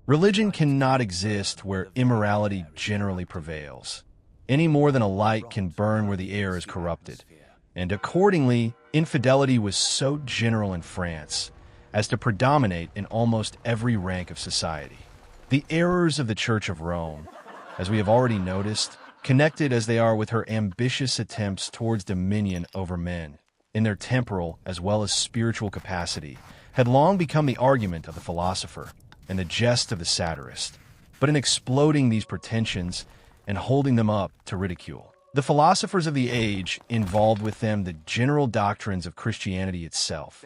Religion cannot exist where immorality generally prevails, any more than a light can burn where the air is corrupted. And accordingly, infidelity was so general in France as to predominate in almost every rank of society. The errors of the Church of Rome, as we have already noticed, connected as they are with her ambitious attempts towards dominion over men, in their temporal as well as spiritual capacity, had long become the argument of the philosopher and the jest of the satirist. But in exploding these pretensions and holding them up to ridicule, the philosophers of the age involved with them the general doctrines of Christianity itself.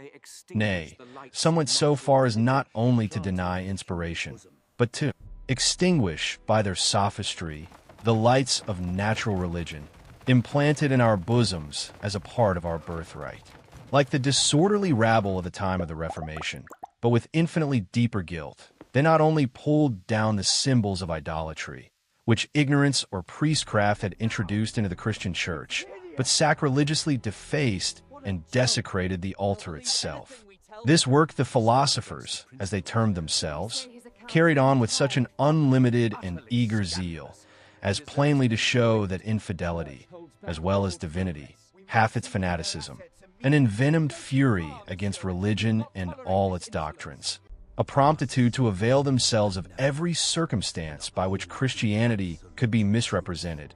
Nay, some went so far as not only to deny inspiration, but to extinguish by their sophistry the lights of natural religion, implanted in our bosoms as a part of our birthright. Like the disorderly rabble of the time of the Reformation, but with infinitely deeper guilt, they not only pulled down the symbols of idolatry, which ignorance or priestcraft had introduced into the Christian church, but sacrilegiously defaced and desecrated the altar itself. This work the philosophers, as they termed themselves, carried on with such an unlimited and eager zeal, as plainly to show that infidelity, as well as divinity, hath its fanaticism, an envenomed fury against religion and all its doctrines, a promptitude to avail themselves of every circumstance by which Christianity could be misrepresented,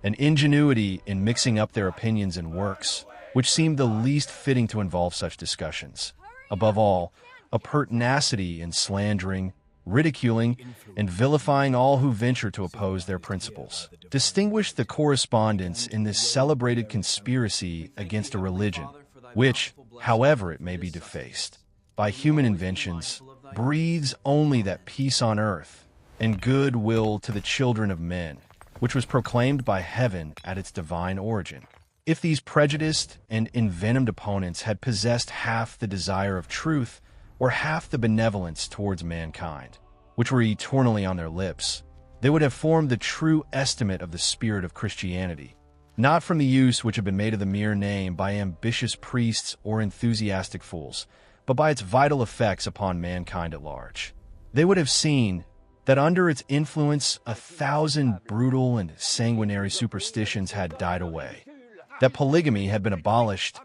an ingenuity in mixing up their opinions and works, which seemed the least fitting to involve such discussions. Above all, a pertinacity in slandering, ridiculing, and vilifying all who venture to oppose their principles, distinguished the correspondence in this celebrated conspiracy against a religion, which, however it may be defaced by human inventions, breathes only that peace on earth and good will to the children of men, which was proclaimed by heaven at its divine origin. If these prejudiced and envenomed opponents had possessed half the desire of truth or half the benevolence towards mankind, which were eternally on their lips, they would have formed the true estimate of the spirit of Christianity, not from the use which had been made of the mere name by ambitious priests or enthusiastic fools, but by its vital effects upon mankind at large. They would have seen that under its influence 1,000 brutal and sanguinary superstitions had died away, that polygamy had been abolished,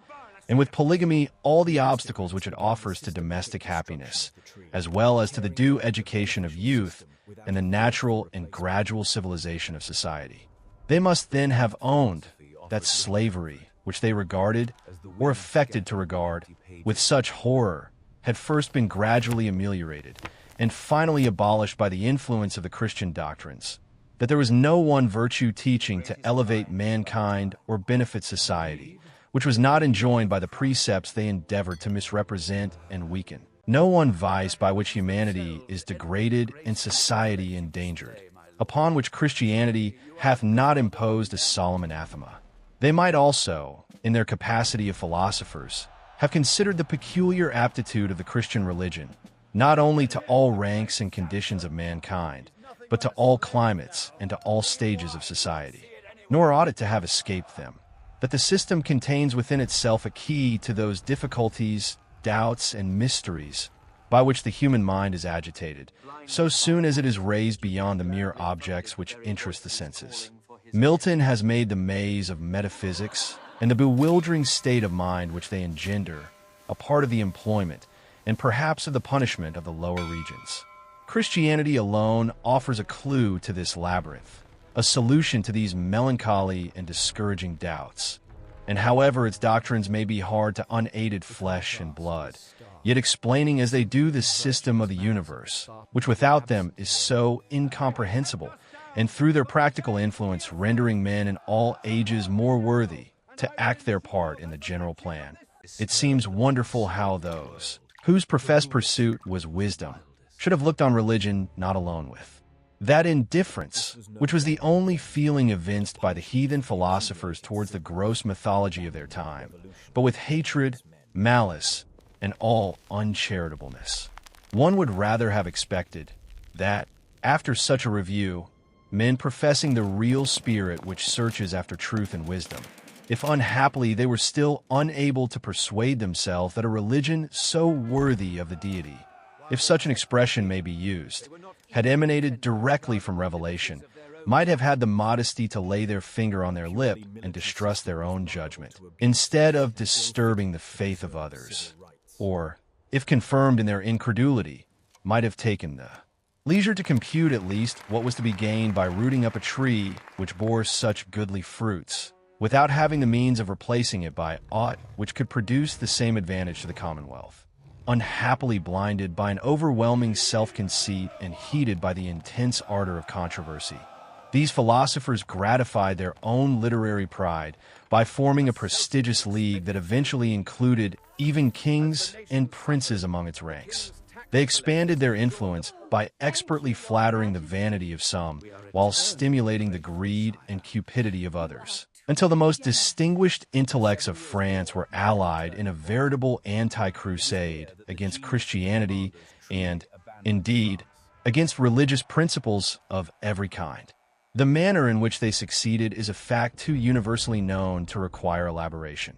and with polygamy all the obstacles which it offers to domestic happiness, as well as to the due education of youth and the natural and gradual civilization of society. They must then have owned that slavery, which they regarded, or affected to regard, with such horror, had first been gradually ameliorated, and finally abolished by the influence of the Christian doctrines, that there was no one virtue teaching to elevate mankind or benefit society, which was not enjoined by the precepts they endeavored to misrepresent and weaken. No one vice by which humanity is degraded and society endangered, upon which Christianity hath not imposed a solemn anathema. They might also, in their capacity of philosophers, have considered the peculiar aptitude of the Christian religion, not only to all ranks and conditions of mankind, but to all climates and to all stages of society. Nor ought it to have escaped them that the system contains within itself a key to those difficulties, doubts, and mysteries by which the human mind is agitated, so soon as it is raised beyond the mere objects which interest the senses. Milton has made the maze of metaphysics and the bewildering state of mind which they engender a part of the employment and perhaps of the punishment of the lower regions. Christianity alone offers a clue to this labyrinth, a solution to these melancholy and discouraging doubts. And however its doctrines may be hard to unaided flesh and blood, yet explaining as they do the system of the universe, which without them is so incomprehensible, and through their practical influence rendering men in all ages more worthy to act their part in the general plan, it seems wonderful how those whose professed pursuit was wisdom should have looked on religion not alone with that indifference, which was the only feeling evinced by the heathen philosophers towards the gross mythology of their time, but with hatred, malice, and all uncharitableness. One would rather have expected that, after such a review, men professing the real spirit which searches after truth and wisdom, if unhappily they were still unable to persuade themselves that a religion so worthy of the deity if such an expression may be used, had emanated directly from revelation, might have had the modesty to lay their finger on their lip and distrust their own judgment, instead of disturbing the faith of others, or, if confirmed in their incredulity, might have taken the leisure to compute at least what was to be gained by rooting up a tree which bore such goodly fruits, without having the means of replacing it by aught which could produce the same advantage to the commonwealth. Unhappily blinded by an overwhelming self-conceit and heated by the intense ardor of controversy, these philosophers gratified their own literary pride by forming a prestigious league that eventually included even kings and princes among its ranks. They expanded their influence by expertly flattering the vanity of some while stimulating the greed and cupidity of others, until the most distinguished intellects of France were allied in a veritable anti-crusade against Christianity and, indeed, against religious principles of every kind. The manner in which they succeeded is a fact too universally known to require elaboration.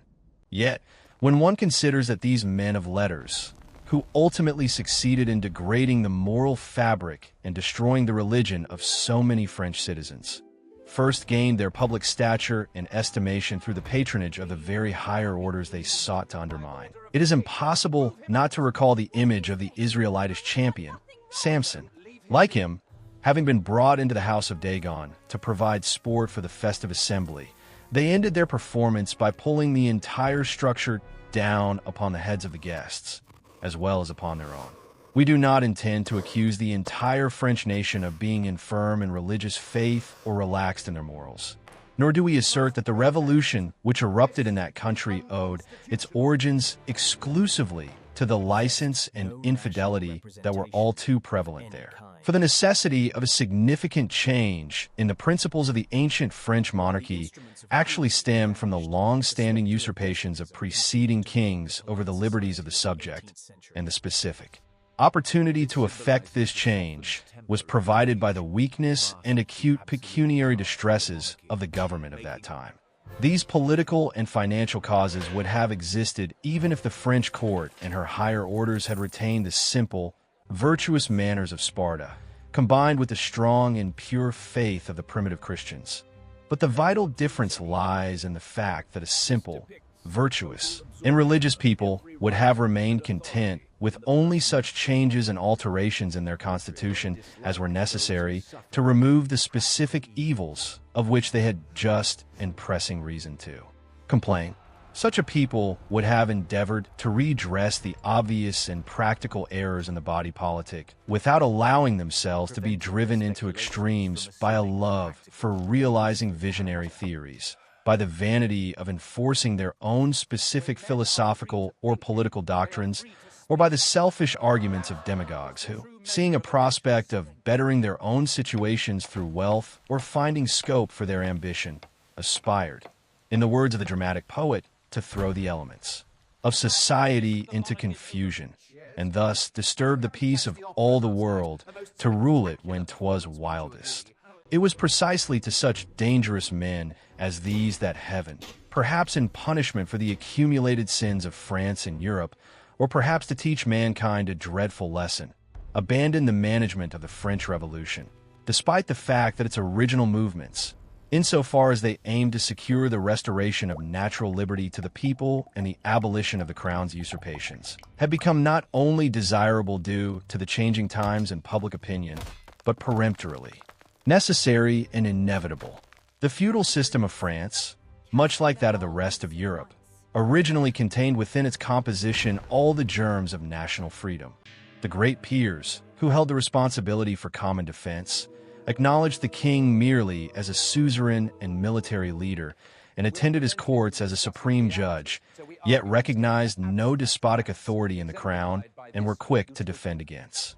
Yet, when one considers that these men of letters, who ultimately succeeded in degrading the moral fabric and destroying the religion of so many French citizens, first gained their public stature and estimation through the patronage of the very higher orders they sought to undermine, it is impossible not to recall the image of the Israelitish champion, Samson. Like him, having been brought into the house of Dagon to provide sport for the festive assembly, they ended their performance by pulling the entire structure down upon the heads of the guests, as well as upon their own. We do not intend to accuse the entire French nation of being infirm in religious faith or relaxed in their morals, nor do we assert that the revolution which erupted in that country owed its origins exclusively to the license and infidelity that were all too prevalent there. For the necessity of a significant change in the principles of the ancient French monarchy actually stemmed from the long-standing usurpations of preceding kings over the liberties of the subject, and the specific opportunity to effect this change was provided by the weakness and acute pecuniary distresses of the government of that time. These political and financial causes would have existed even if the French court and her higher orders had retained the simple, virtuous manners of Sparta, combined with the strong and pure faith of the primitive Christians. But the vital difference lies in the fact that a simple, virtuous, and religious people would have remained content with only such changes and alterations in their constitution as were necessary to remove the specific evils of which they had just and pressing reason to complain. Such a people would have endeavored to redress the obvious and practical errors in the body politic without allowing themselves to be driven into extremes by a love for realizing visionary theories, by the vanity of enforcing their own specific philosophical or political doctrines, or by the selfish arguments of demagogues who, seeing a prospect of bettering their own situations through wealth or finding scope for their ambition, aspired, in the words of the dramatic poet, to throw the elements of society into confusion, and thus disturb the peace of all the world to rule it when 'twas wildest. It was precisely to such dangerous men as these that heaven, perhaps in punishment for the accumulated sins of France and Europe, or perhaps to teach mankind a dreadful lesson, abandoned the management of the French Revolution, despite the fact that its original movements, insofar as they aimed to secure the restoration of natural liberty to the people and the abolition of the crown's usurpations, had become not only desirable due to the changing times and public opinion, but peremptorily necessary and inevitable. The feudal system of France, much like that of the rest of Europe, originally contained within its composition all the germs of national freedom. The great peers, who held the responsibility for common defense, acknowledged the king merely as a suzerain and military leader and attended his courts as a supreme judge, yet recognized no despotic authority in the crown and were quick to defend against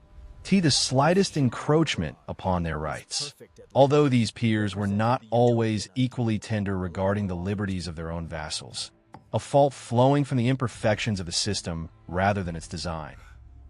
the slightest encroachment upon their rights. Although these peers were not always equally tender regarding the liberties of their own vassals, a fault flowing from the imperfections of the system rather than its design.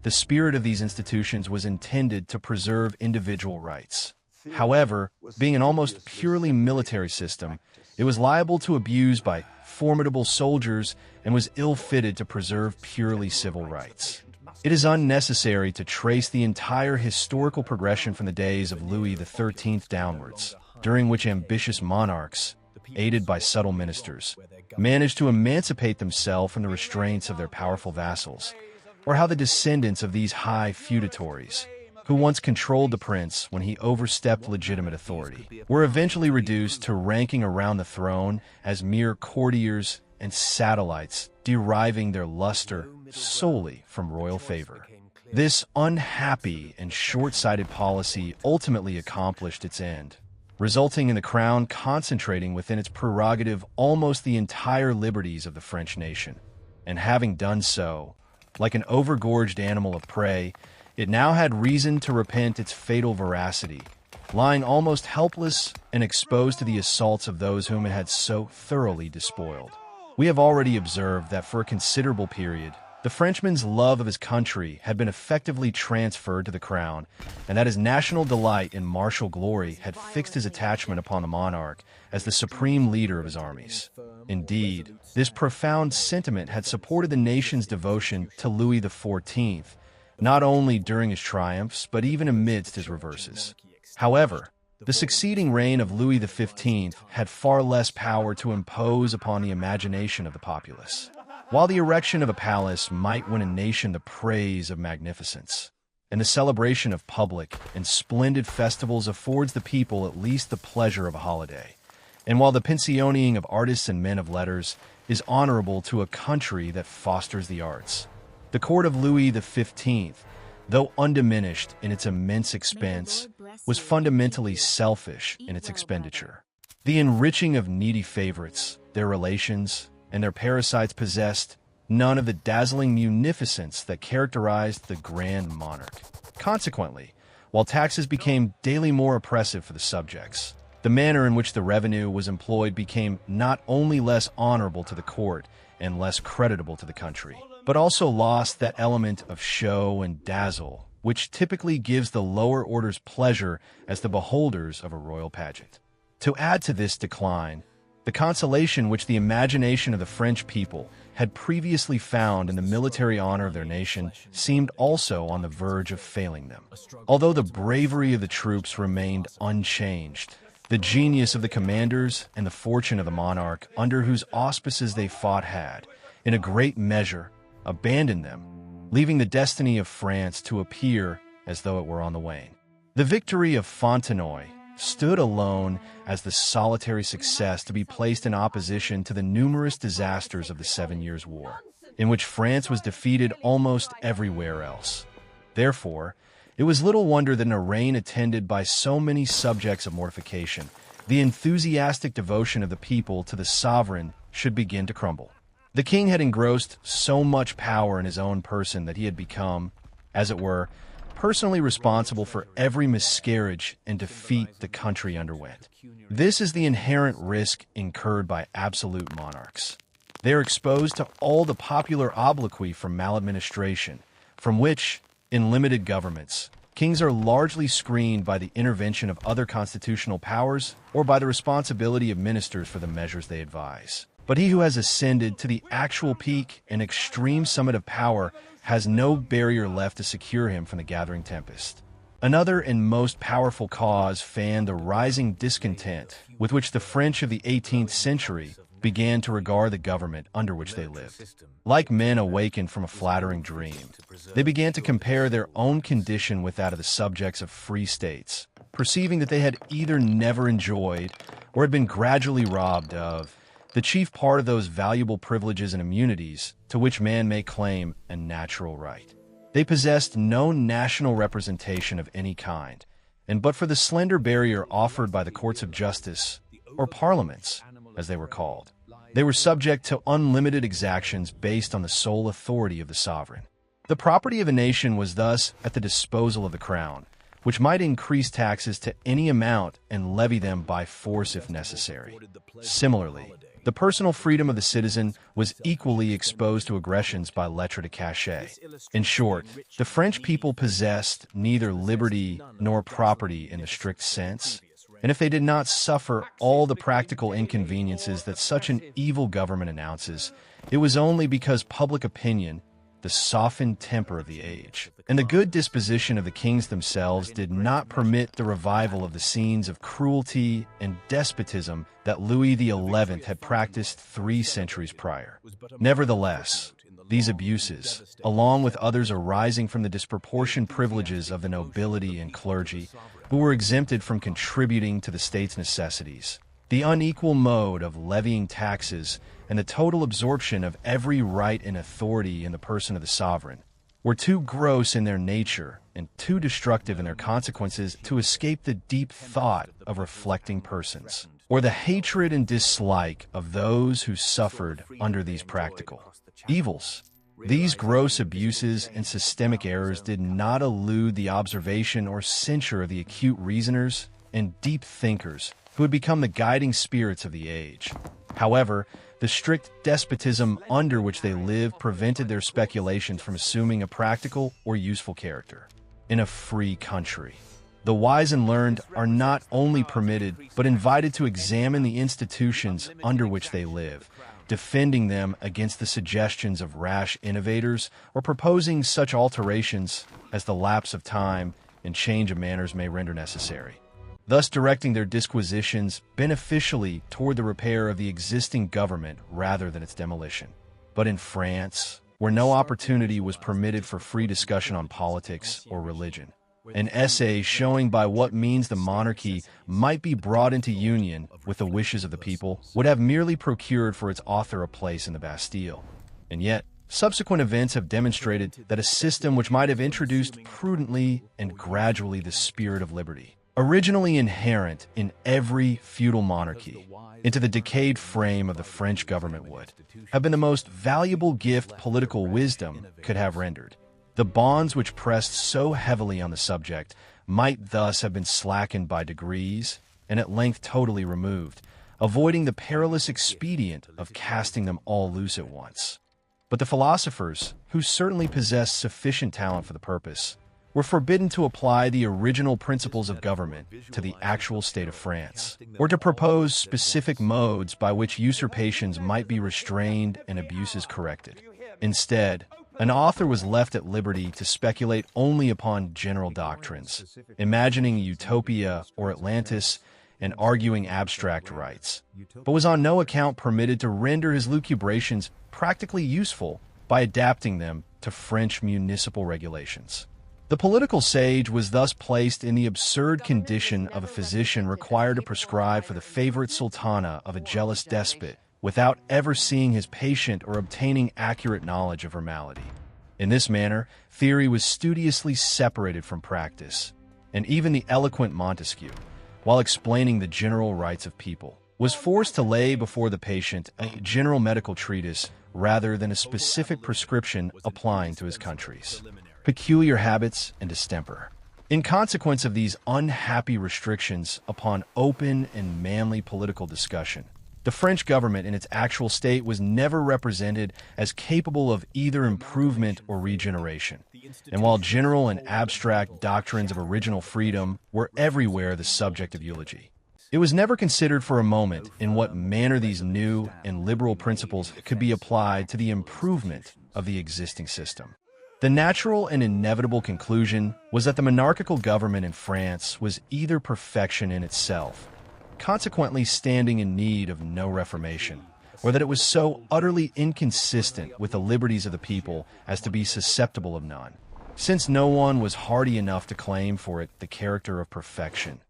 The spirit of these institutions was intended to preserve individual rights. However, being an almost purely military system, it was liable to abuse by formidable soldiers and was ill-fitted to preserve purely civil rights. It is unnecessary to trace the entire historical progression from the days of Louis XIII downwards, during which ambitious monarchs, aided by subtle ministers, managed to emancipate themselves from the restraints of their powerful vassals, or how the descendants of these high feudatories, who once controlled the prince when he overstepped legitimate authority, were eventually reduced to ranking around the throne as mere courtiers and satellites, deriving their luster solely from royal favor. This unhappy and short-sighted policy ultimately accomplished its end, resulting in the crown concentrating within its prerogative almost the entire liberties of the French nation. And having done so, like an overgorged animal of prey, it now had reason to repent its fatal veracity, lying almost helpless and exposed to the assaults of those whom it had so thoroughly despoiled. We have already observed that for a considerable period, the Frenchman's love of his country had been effectively transferred to the crown, and that his national delight in martial glory had fixed his attachment upon the monarch as the supreme leader of his armies. Indeed, this profound sentiment had supported the nation's devotion to Louis XIV, not only during his triumphs, but even amidst his reverses. However, the succeeding reign of Louis XV had far less power to impose upon the imagination of the populace. While the erection of a palace might win a nation the praise of magnificence, and the celebration of public and splendid festivals affords the people at least the pleasure of a holiday, and while the pensioning of artists and men of letters is honorable to a country that fosters the arts, the court of Louis XV, though undiminished in its immense expense, was fundamentally selfish in its expenditure. The enriching of needy favorites, their relations, and their parasites possessed none of the dazzling munificence that characterized the grand monarch. Consequently, while taxes became daily more oppressive for the subjects, the manner in which the revenue was employed became not only less honorable to the court and less creditable to the country, but also lost that element of show and dazzle which typically gives the lower orders pleasure as the beholders of a royal pageant. To add to this decline, the consolation which the imagination of the French people had previously found in the military honor of their nation seemed also on the verge of failing them. Although the bravery of the troops remained unchanged, the genius of the commanders and the fortune of the monarch under whose auspices they fought had, in a great measure, abandoned them, leaving the destiny of France to appear as though it were on the wane. The victory of Fontenoy stood alone as the solitary success to be placed in opposition to the numerous disasters of the 7 Years' War, in which France was defeated almost everywhere else. Therefore, it was little wonder that in a reign attended by so many subjects of mortification, the enthusiastic devotion of the people to the sovereign should begin to crumble. The king had engrossed so much power in his own person that he had become, as it were, personally responsible for every miscarriage and defeat the country underwent. This is the inherent risk incurred by absolute monarchs. They are exposed to all the popular obloquy from maladministration, from which, in limited governments, kings are largely screened by the intervention of other constitutional powers or by the responsibility of ministers for the measures they advise. But he who has ascended to the actual peak and extreme summit of power has no barrier left to secure him from the gathering tempest. Another and most powerful cause fanned the rising discontent with which the French of the 18th century began to regard the government under which they lived. Like men awakened from a flattering dream, they began to compare their own condition with that of the subjects of free states, perceiving that they had either never enjoyed or had been gradually robbed of the chief part of those valuable privileges and immunities to which man may claim a natural right. They possessed no national representation of any kind, and but for the slender barrier offered by the courts of justice, or parliaments, as they were called, they were subject to unlimited exactions based on the sole authority of the sovereign. The property of a nation was thus at the disposal of the crown, which might increase taxes to any amount and levy them by force if necessary. Similarly, the personal freedom of the citizen was equally exposed to aggressions by lettre de cachet. In short, the French people possessed neither liberty nor property in the strict sense, and if they did not suffer all the practical inconveniences that such an evil government announces, it was only because public opinion, the softened temper of the age. And the good disposition of the kings themselves did not permit the revival of the scenes of cruelty and despotism that Louis XI had practiced 3 centuries prior. Nevertheless, these abuses, along with others arising from the disproportioned privileges of the nobility and clergy, who were exempted from contributing to the state's necessities, the unequal mode of levying taxes, and the total absorption of every right and authority in the person of the sovereign, were too gross in their nature and too destructive in their consequences to escape the deep thought of reflecting persons, or the hatred and dislike of those who suffered under these practical evils. These gross abuses and systemic errors did not elude the observation or censure of the acute reasoners and deep thinkers who had become the guiding spirits of the age. However, the strict despotism under which they lived prevented their speculations from assuming a practical or useful character. In a free country, the wise and learned are not only permitted but invited to examine the institutions under which they live, defending them against the suggestions of rash innovators or proposing such alterations as the lapse of time and change of manners may render necessary, thus directing their disquisitions beneficially toward the repair of the existing government rather than its demolition. But in France, where no opportunity was permitted for free discussion on politics or religion, an essay showing by what means the monarchy might be brought into union with the wishes of the people would have merely procured for its author a place in the Bastille. And yet, subsequent events have demonstrated that a system which might have introduced prudently and gradually the spirit of liberty, originally inherent in every feudal monarchy, into the decayed frame of the French government would have been the most valuable gift political wisdom could have rendered. The bonds which pressed so heavily on the subject might thus have been slackened by degrees and at length totally removed, avoiding the perilous expedient of casting them all loose at once. But the philosophers, who certainly possessed sufficient talent for the purpose, were forbidden to apply the original principles of government to the actual state of France, or to propose specific modes by which usurpations might be restrained and abuses corrected. Instead, an author was left at liberty to speculate only upon general doctrines, imagining Utopia or Atlantis and arguing abstract rights, but was on no account permitted to render his lucubrations practically useful by adapting them to French municipal regulations. The political sage was thus placed in the absurd condition of a physician required to prescribe for the favorite sultana of a jealous despot without ever seeing his patient or obtaining accurate knowledge of her malady. In this manner, theory was studiously separated from practice, and even the eloquent Montesquieu, while explaining the general rights of people, was forced to lay before the patient a general medical treatise rather than a specific prescription applying to his country's peculiar habits and distemper. In consequence of these unhappy restrictions upon open and manly political discussion, the French government in its actual state was never represented as capable of either improvement or regeneration. And while general and abstract doctrines of original freedom were everywhere the subject of eulogy, it was never considered for a moment in what manner these new and liberal principles could be applied to the improvement of the existing system. The natural and inevitable conclusion was that the monarchical government in France was either perfection in itself, consequently standing in need of no reformation, or that it was so utterly inconsistent with the liberties of the people as to be susceptible of none, since no one was hardy enough to claim for it the character of perfection,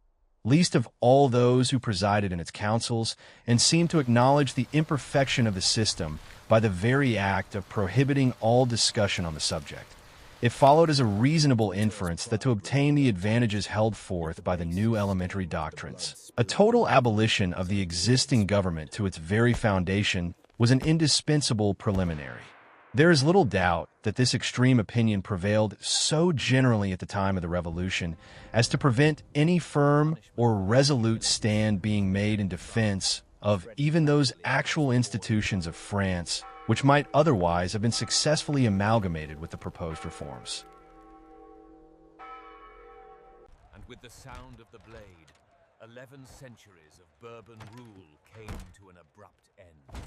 least of all those who presided in its councils, and seemed to acknowledge the imperfection of the system by the very act of prohibiting all discussion on the subject. It followed as a reasonable inference that to obtain the advantages held forth by the new elementary doctrines, a total abolition of the existing government to its very foundation was an indispensable preliminary. There is little doubt that this extreme opinion prevailed so generally at the time of the Revolution as to prevent any firm or resolute stand being made in defense of even those actual institutions of France which might otherwise have been successfully amalgamated with the proposed reforms. And with the sound of the blade, 11 centuries of Bourbon rule came to an abrupt end.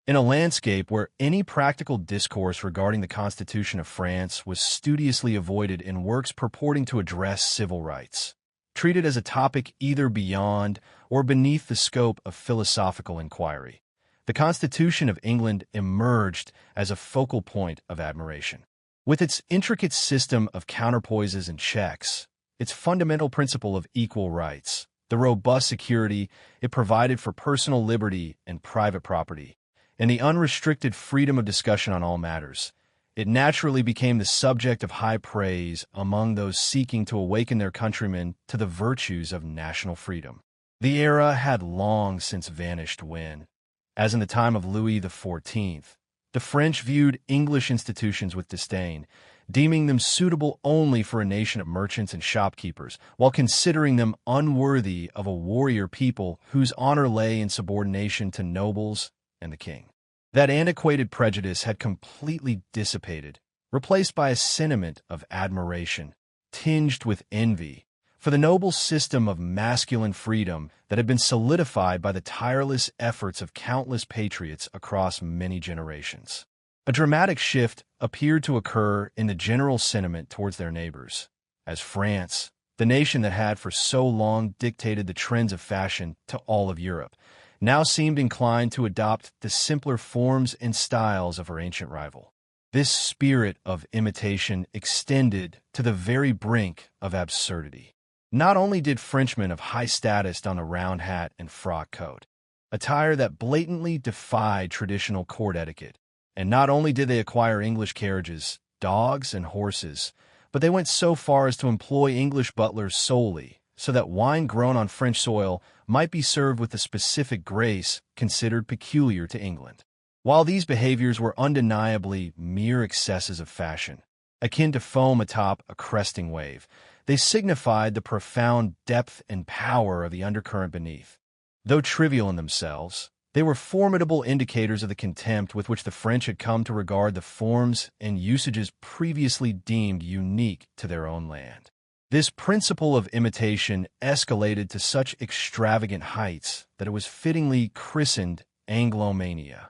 In a landscape where any practical discourse regarding the Constitution of France was studiously avoided in works purporting to address civil rights, treated as a topic either beyond or beneath the scope of philosophical inquiry, the Constitution of England emerged as a focal point of admiration. With its intricate system of counterpoises and checks, its fundamental principle of equal rights, the robust security it provided for personal liberty and private property, and the unrestricted freedom of discussion on all matters, it naturally became the subject of high praise among those seeking to awaken their countrymen to the virtues of national freedom. The era had long since vanished when, as in the time of Louis XIV, the French viewed English institutions with disdain, deeming them suitable only for a nation of merchants and shopkeepers, while considering them unworthy of a warrior people whose honor lay in subordination to nobles and the king. That antiquated prejudice had completely dissipated, replaced by a sentiment of admiration, tinged with envy, for the noble system of masculine freedom that had been solidified by the tireless efforts of countless patriots across many generations. A dramatic shift appeared to occur in the general sentiment towards their neighbors, as France, the nation that had for so long dictated the trends of fashion to all of Europe, now seemed inclined to adopt the simpler forms and styles of her ancient rival. This spirit of imitation extended to the very brink of absurdity. Not only did Frenchmen of high status don a round hat and frock coat, attire that blatantly defied traditional court etiquette, and not only did they acquire English carriages, dogs, and horses, but they went so far as to employ English butlers solely, so that wine grown on French soil might be served with the specific grace considered peculiar to England. While these behaviors were undeniably mere excesses of fashion, akin to foam atop a cresting wave, they signified the profound depth and power of the undercurrent beneath. Though trivial in themselves, they were formidable indicators of the contempt with which the French had come to regard the forms and usages previously deemed unique to their own land. This principle of imitation escalated to such extravagant heights that it was fittingly christened Anglomania.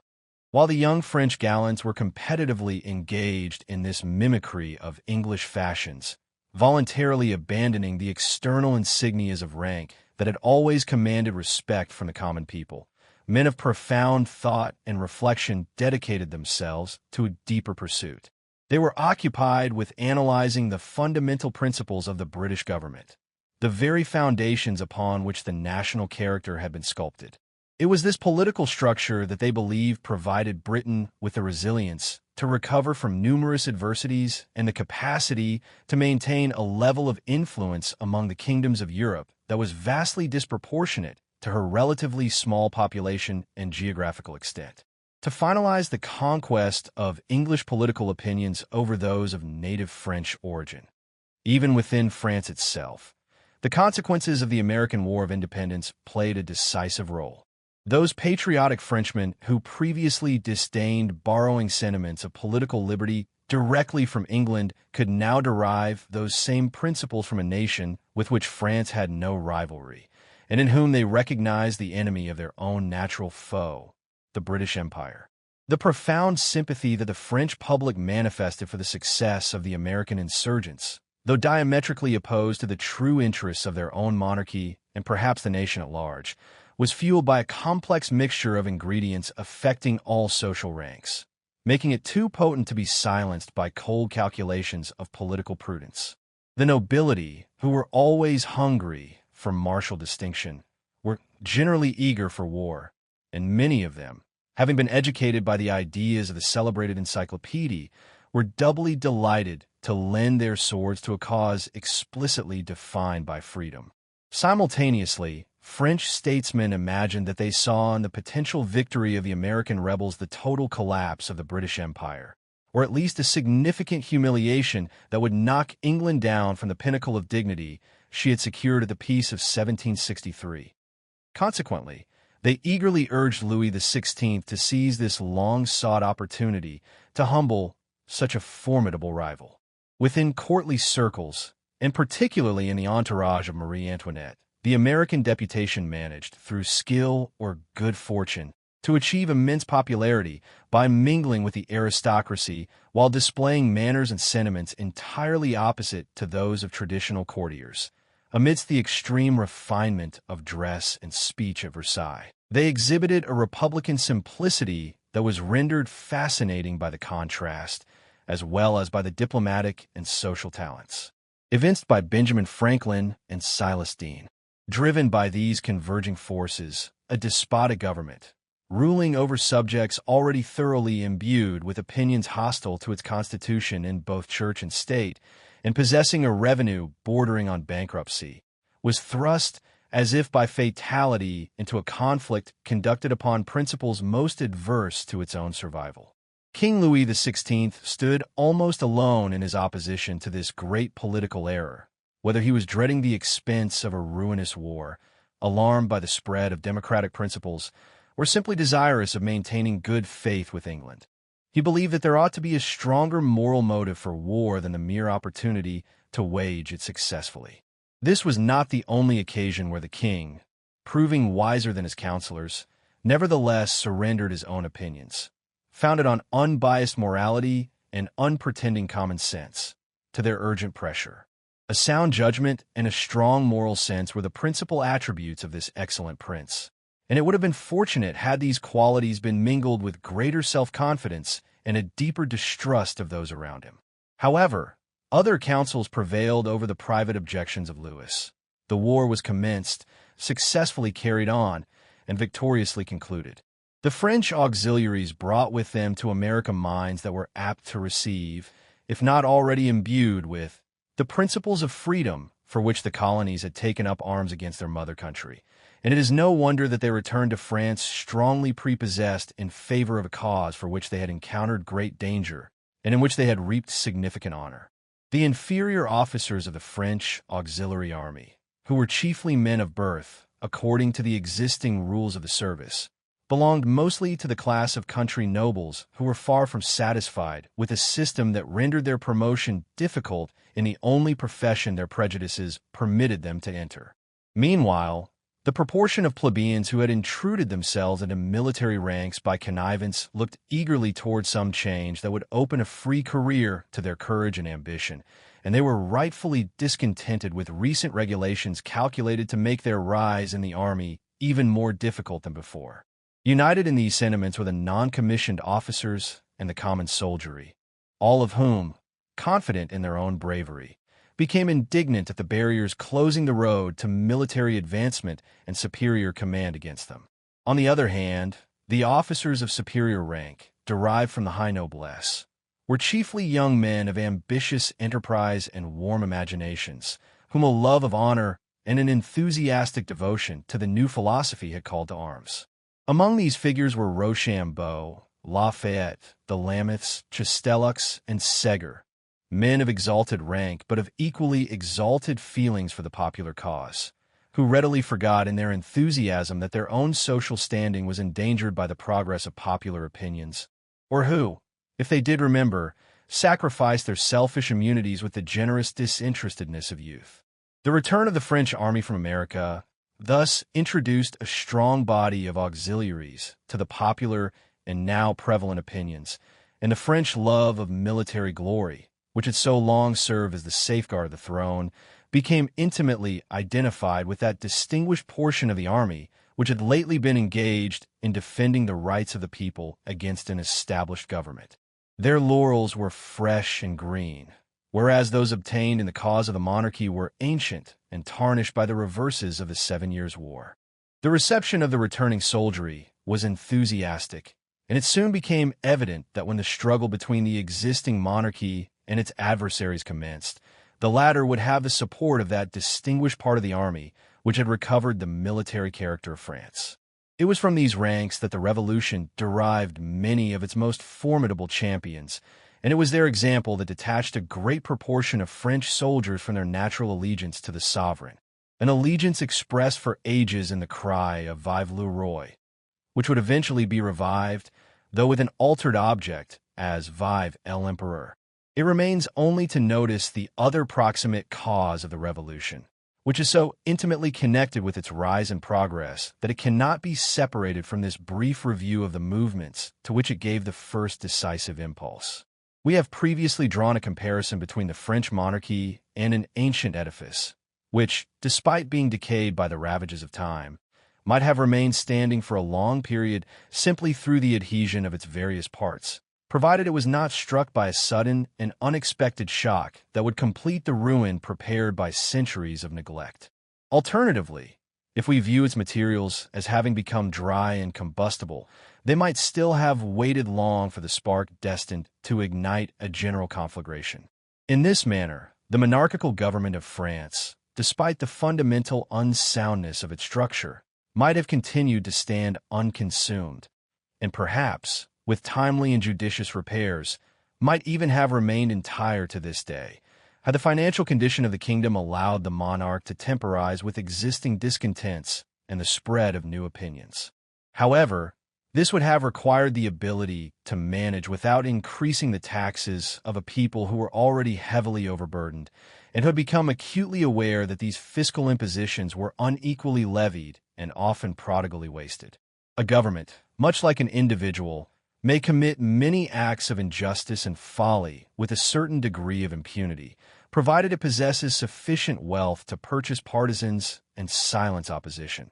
While the young French gallants were competitively engaged in this mimicry of English fashions, voluntarily abandoning the external insignias of rank that had always commanded respect from the common people, men of profound thought and reflection dedicated themselves to a deeper pursuit. They were occupied with analyzing the fundamental principles of the British government, the very foundations upon which the national character had been sculpted. It was this political structure that they believed provided Britain with the resilience to recover from numerous adversities and the capacity to maintain a level of influence among the kingdoms of Europe that was vastly disproportionate to her relatively small population and geographical extent. To finalize the conquest of English political opinions over those of native French origin, even within France itself, the consequences of the American War of Independence played a decisive role. Those patriotic Frenchmen who previously disdained borrowing sentiments of political liberty directly from England could now derive those same principles from a nation with which France had no rivalry, and in whom they recognized the enemy of their own natural foe, the British Empire. The profound sympathy that the French public manifested for the success of the American insurgents, though diametrically opposed to the true interests of their own monarchy and perhaps the nation at large, was fueled by a complex mixture of ingredients affecting all social ranks, making it too potent to be silenced by cold calculations of political prudence. The nobility, who were always hungry for martial distinction, were generally eager for war, and many of them, having been educated by the ideas of the celebrated encyclopedia, were doubly delighted to lend their swords to a cause explicitly defined by freedom. Simultaneously, French statesmen imagined that they saw in the potential victory of the American rebels the total collapse of the British Empire, or at least a significant humiliation that would knock England down from the pinnacle of dignity she had secured at the Peace of 1763. Consequently, they eagerly urged Louis XVI to seize this long-sought opportunity to humble such a formidable rival. Within courtly circles, and particularly in the entourage of Marie Antoinette, the American deputation managed, through skill or good fortune, to achieve immense popularity by mingling with the aristocracy while displaying manners and sentiments entirely opposite to those of traditional courtiers. Amidst the extreme refinement of dress and speech at Versailles, they exhibited a republican simplicity that was rendered fascinating by the contrast, as well as by the diplomatic and social talents evinced by Benjamin Franklin and Silas Deane. Driven by these converging forces, a despotic government, ruling over subjects already thoroughly imbued with opinions hostile to its constitution in both church and state, and possessing a revenue bordering on bankruptcy, was thrust as if by fatality into a conflict conducted upon principles most adverse to its own survival. King Louis XVI stood almost alone in his opposition to this great political error, whether he was dreading the expense of a ruinous war, alarmed by the spread of democratic principles, or simply desirous of maintaining good faith with England. He believed that there ought to be a stronger moral motive for war than the mere opportunity to wage it successfully. This was not the only occasion where the king, proving wiser than his counselors, nevertheless surrendered his own opinions, founded on unbiased morality and unpretending common sense, to their urgent pressure. A sound judgment and a strong moral sense were the principal attributes of this excellent prince, and it would have been fortunate had these qualities been mingled with greater self-confidence and a deeper distrust of those around him. However, other counsels prevailed over the private objections of Louis. The war was commenced, successfully carried on, and victoriously concluded. The French auxiliaries brought with them to America minds that were apt to receive, if not already imbued with, the principles of freedom for which the colonies had taken up arms against their mother country, and it is no wonder that they returned to France strongly prepossessed in favor of a cause for which they had encountered great danger, and in which they had reaped significant honor. The inferior officers of the French auxiliary army, who were chiefly men of birth, according to the existing rules of the service, belonged mostly to the class of country nobles who were far from satisfied with a system that rendered their promotion difficult in the only profession their prejudices permitted them to enter. Meanwhile, the proportion of plebeians who had intruded themselves into military ranks by connivance looked eagerly toward some change that would open a free career to their courage and ambition, and they were rightfully discontented with recent regulations calculated to make their rise in the army even more difficult than before. United in these sentiments were the non-commissioned officers and the common soldiery, all of whom, confident in their own bravery, became indignant at the barriers closing the road to military advancement and superior command against them. On the other hand, the officers of superior rank, derived from the high noblesse, were chiefly young men of ambitious enterprise and warm imaginations, whom a love of honor and an enthusiastic devotion to the new philosophy had called to arms. Among these figures were Rochambeau, Lafayette, the Lameths, Chastellux, and Segur, men of exalted rank but of equally exalted feelings for the popular cause, who readily forgot in their enthusiasm that their own social standing was endangered by the progress of popular opinions, or who, if they did remember, sacrificed their selfish immunities with the generous disinterestedness of youth. The return of the French army from America thus introduced a strong body of auxiliaries to the popular and now prevalent opinions, and the French love of military glory, which had so long served as the safeguard of the throne, became intimately identified with that distinguished portion of the army which had lately been engaged in defending the rights of the people against an established government. Their laurels were fresh and green, whereas those obtained in the cause of the monarchy were ancient and tarnished by the reverses of the 7 Years' War. The reception of the returning soldiery was enthusiastic, and it soon became evident that when the struggle between the existing monarchy and its adversaries commenced, the latter would have the support of that distinguished part of the army which had recovered the military character of France. It was from these ranks that the Revolution derived many of its most formidable champions, and it was their example that detached a great proportion of French soldiers from their natural allegiance to the sovereign, an allegiance expressed for ages in the cry of Vive le Roi, which would eventually be revived, though with an altered object, as Vive l'Empereur. It remains only to notice the other proximate cause of the Revolution, which is so intimately connected with its rise and progress that it cannot be separated from this brief review of the movements to which it gave the first decisive impulse. We have previously drawn a comparison between the French monarchy and an ancient edifice, which, despite being decayed by the ravages of time, might have remained standing for a long period simply through the adhesion of its various parts, provided it was not struck by a sudden and unexpected shock that would complete the ruin prepared by centuries of neglect. Alternatively, if we view its materials as having become dry and combustible, they might still have waited long for the spark destined to ignite a general conflagration. In this manner, the monarchical government of France, despite the fundamental unsoundness of its structure, might have continued to stand unconsumed, and perhaps, with timely and judicious repairs, might even have remained entire to this day, had the financial condition of the kingdom allowed the monarch to temporize with existing discontents and the spread of new opinions. However, this would have required the ability to manage without increasing the taxes of a people who were already heavily overburdened and who had become acutely aware that these fiscal impositions were unequally levied and often prodigally wasted. A government, much like an individual, may commit many acts of injustice and folly with a certain degree of impunity, provided it possesses sufficient wealth to purchase partisans and silence opposition.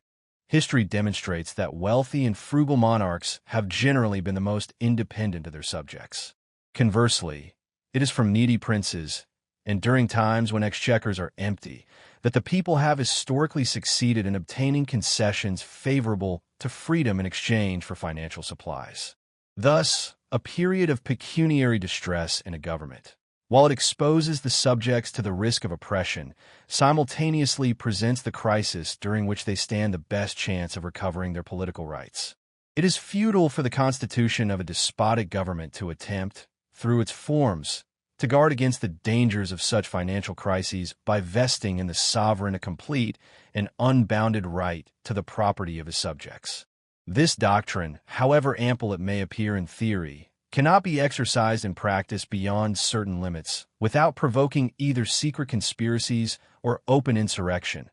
History demonstrates that wealthy and frugal monarchs have generally been the most independent of their subjects. Conversely, it is from needy princes, and during times when exchequers are empty, that the people have historically succeeded in obtaining concessions favorable to freedom in exchange for financial supplies. Thus, a period of pecuniary distress in a government, while it exposes the subjects to the risk of oppression, simultaneously presents the crisis during which they stand the best chance of recovering their political rights. It is futile for the constitution of a despotic government to attempt, through its forms, to guard against the dangers of such financial crises by vesting in the sovereign a complete and unbounded right to the property of his subjects. This doctrine, however ample it may appear in theory, cannot be exercised in practice beyond certain limits without provoking either secret conspiracies or open insurrection,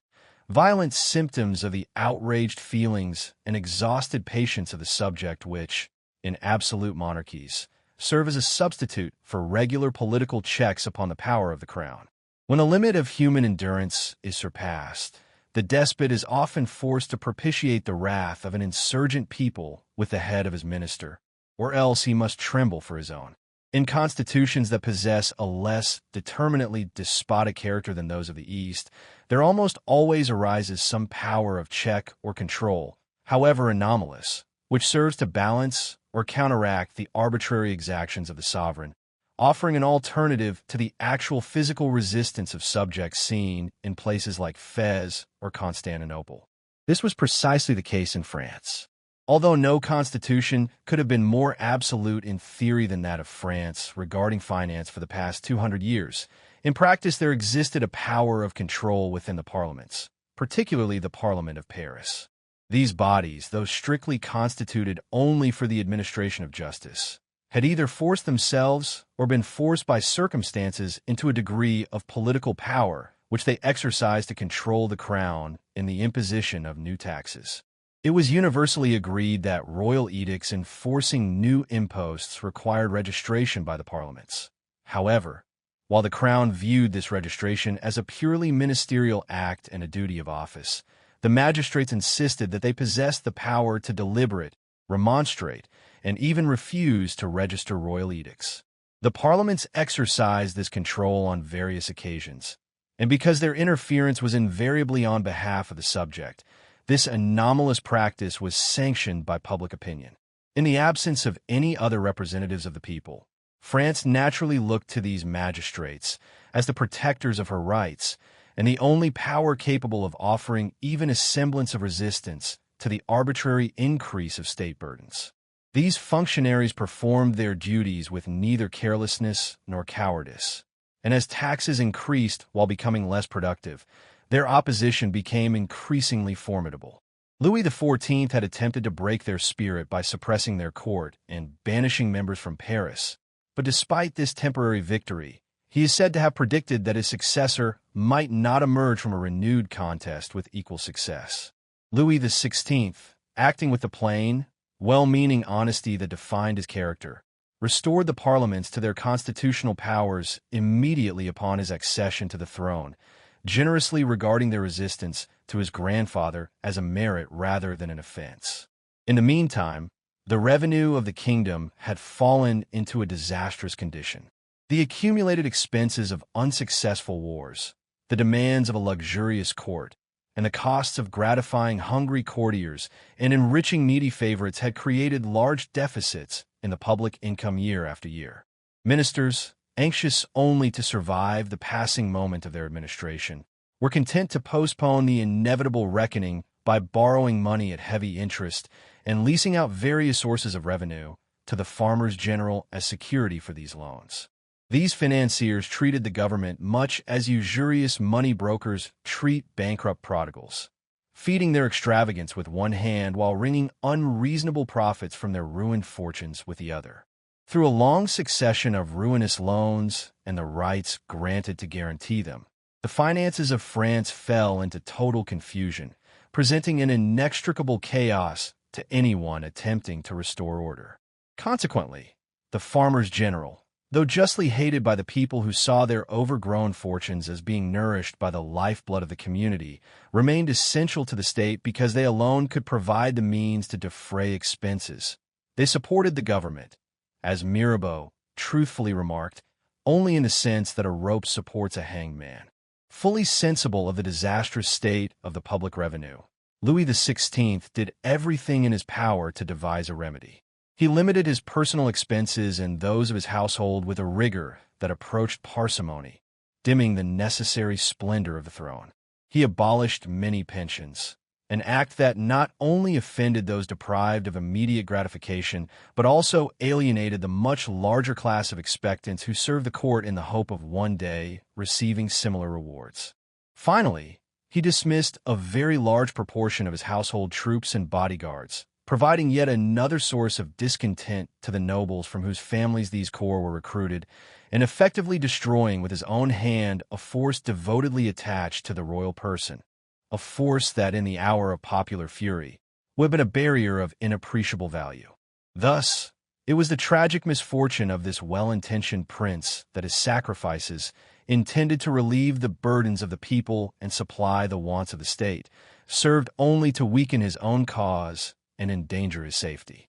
violent symptoms of the outraged feelings and exhausted patience of the subject which, in absolute monarchies, serve as a substitute for regular political checks upon the power of the crown. When the limit of human endurance is surpassed, the despot is often forced to propitiate the wrath of an insurgent people with the head of his minister, or else he must tremble for his own. In constitutions that possess a less determinately despotic character than those of the East, there almost always arises some power of check or control, however anomalous, which serves to balance or counteract the arbitrary exactions of the sovereign, offering an alternative to the actual physical resistance of subjects seen in places like Fez or Constantinople. This was precisely the case in France. Although no constitution could have been more absolute in theory than that of France regarding finance for the past 200 years, in practice there existed a power of control within the parliaments, particularly the Parliament of Paris. These bodies, though strictly constituted only for the administration of justice, had either forced themselves or been forced by circumstances into a degree of political power which they exercised to control the crown in the imposition of new taxes. It was universally agreed that royal edicts enforcing new imposts required registration by the parliaments. However, while the crown viewed this registration as a purely ministerial act and a duty of office, the magistrates insisted that they possessed the power to deliberate, remonstrate, and even refuse to register royal edicts. The parliaments exercised this control on various occasions, and because their interference was invariably on behalf of the subject, this anomalous practice was sanctioned by public opinion. In the absence of any other representatives of the people, France naturally looked to these magistrates as the protectors of her rights and the only power capable of offering even a semblance of resistance to the arbitrary increase of state burdens. These functionaries performed their duties with neither carelessness nor cowardice, and as taxes increased while becoming less productive, their opposition became increasingly formidable. Louis XIV had attempted to break their spirit by suppressing their court and banishing members from Paris, but despite this temporary victory, He is said to have predicted that his successor might not emerge from a renewed contest with equal success. Louis XVI, acting with the plain, well-meaning honesty that defined his character, restored the parliaments to their constitutional powers immediately upon his accession to the throne, generously regarding their resistance to his grandfather as a merit rather than an offense. In the meantime, the revenue of the kingdom had fallen into a disastrous condition. The accumulated expenses of unsuccessful wars, the demands of a luxurious court, and the costs of gratifying hungry courtiers and enriching needy favorites had created large deficits in the public income year after year. Ministers, anxious only to survive the passing moment of their administration, were content to postpone the inevitable reckoning by borrowing money at heavy interest and leasing out various sources of revenue to the farmers general as security for these loans. These financiers treated the government much as usurious money brokers treat bankrupt prodigals, feeding their extravagance with one hand while wringing unreasonable profits from their ruined fortunes with the other. Through a long succession of ruinous loans and the rights granted to guarantee them, the finances of France fell into total confusion, presenting an inextricable chaos to anyone attempting to restore order. Consequently, the farmers general, though justly hated by the people who saw their overgrown fortunes as being nourished by the lifeblood of the community, remained essential to the state because they alone could provide the means to defray expenses. They supported the government, as Mirabeau truthfully remarked, only in the sense that a rope supports a hanged man. Fully sensible of the disastrous state of the public revenue, Louis XVI did everything in his power to devise a remedy. He limited his personal expenses and those of his household with a rigor that approached parsimony, dimming the necessary splendor of the throne. He abolished many pensions, an act that not only offended those deprived of immediate gratification, but also alienated the much larger class of expectants who served the court in the hope of one day receiving similar rewards. Finally, he dismissed a very large proportion of his household troops and bodyguards, providing yet another source of discontent to the nobles from whose families these corps were recruited, and effectively destroying with his own hand a force devotedly attached to the royal person, a force that in the hour of popular fury would have been a barrier of inappreciable value. Thus, it was the tragic misfortune of this well-intentioned prince that his sacrifices, intended to relieve the burdens of the people and supply the wants of the state, served only to weaken his own cause and endanger his safety.